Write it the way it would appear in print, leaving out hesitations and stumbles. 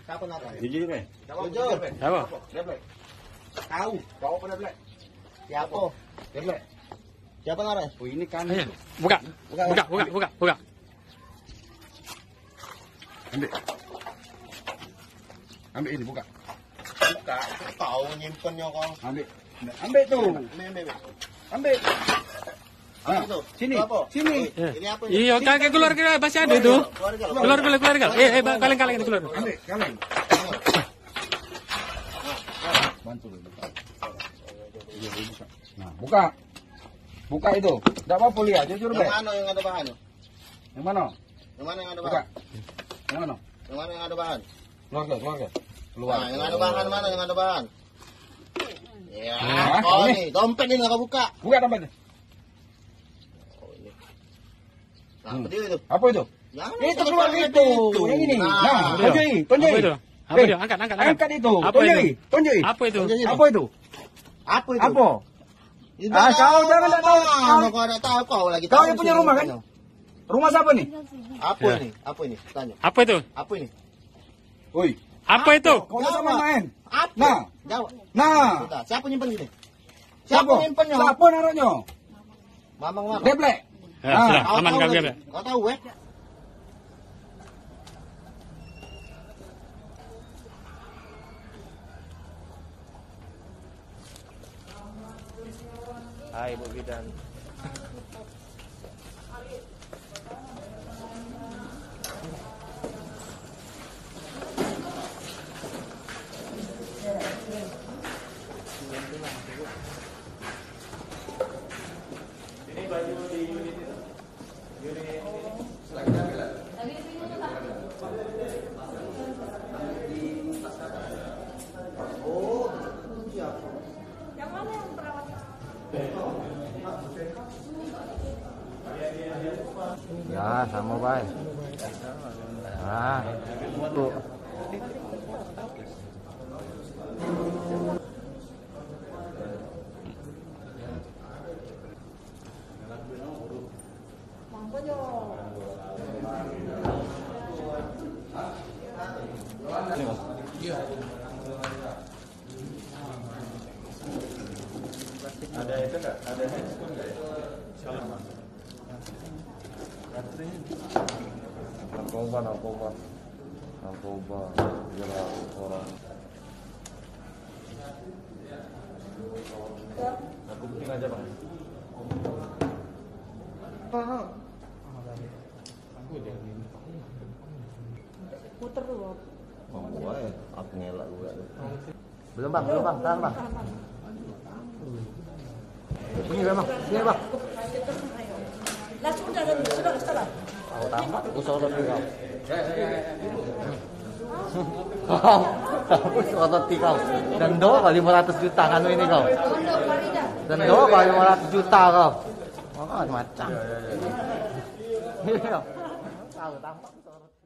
Siapa nara? Jujur, Bre. Jujur. Siapa? Deble. Tahu. Kau apa Deble? Siapa? Deble. Siapa nara? Oh, ini kan. Ayo, buka. Buka. Ambil ini, buka. Buka. Tahu nyimpennya kau. Ambil tuh. Ambil. Apa itu? Sini. Apa? Sini. Ini apa ini? Iya, kakek keluar masih ada itu. Keluar. Kaleng keluar. Ambil, kaleng. Bantu dulu. Iya, buka. Nah, buka. Buka itu. Enggak apa-apa lihat, jujur, Bre. Yang mana yang ada bahan? Yang mana? Yang mana yang ada Buka. bahan? Yang mana? Yang mana yang ada bahan? Keluar. Nah, yang ada bahan mana yang ada bahan? Ya, Nah, oh ini. nih, dompet ini nggak buka. Buka dompetnya. Oh, ini. Nah, apa dia itu? Apa itu? Yang Itu keluar itu. Yang ini. Nah, tunjuki. Apa itu? Apa itu? Angkat. Angkat itu. Apa itu? Tunjuki. Apa itu? Apa itu? Apa itu? Apa? Itu Ah, kau jangan tak tahu. Kau tidak tahu kau lagi. Kau tahu yang punya sini rumah kan? rupanya. Rumah siapa nih? Apa Ya. ini? Apa ini? Tanya. Apa itu? Apa ini? Woi, Apa itu? kau sama main. Apa? Nah. Jawab. Nah, Sudah. Siapa nyimpen gini? siapa? nyimpennya? Siapa naruhnya? Mamang mana? Deble. Ya, Ah, sudah, Kau aman tahu kau lagi? biar. Kau tahu Hai Bu Bidan. Ini baju di unit itu. Unit Ya, sama baik. Nah, tuh. ada itu enggak? Ada handphone enggak? Narkoba, jelas orang. Aku penting aja, Bang. Puter dulu. Oh, gue aku ngelak gue. Belum bang, tahan bang. Ini bang, sini bang. Lah sudah. Aku tambah, aku sorot nih kau. Aku sorot nih kau. Dan doa kali 500 juta kan ini kau. Dan doa kali 500 juta kau. Oh, macam. Iya. Tahu tambah sorot.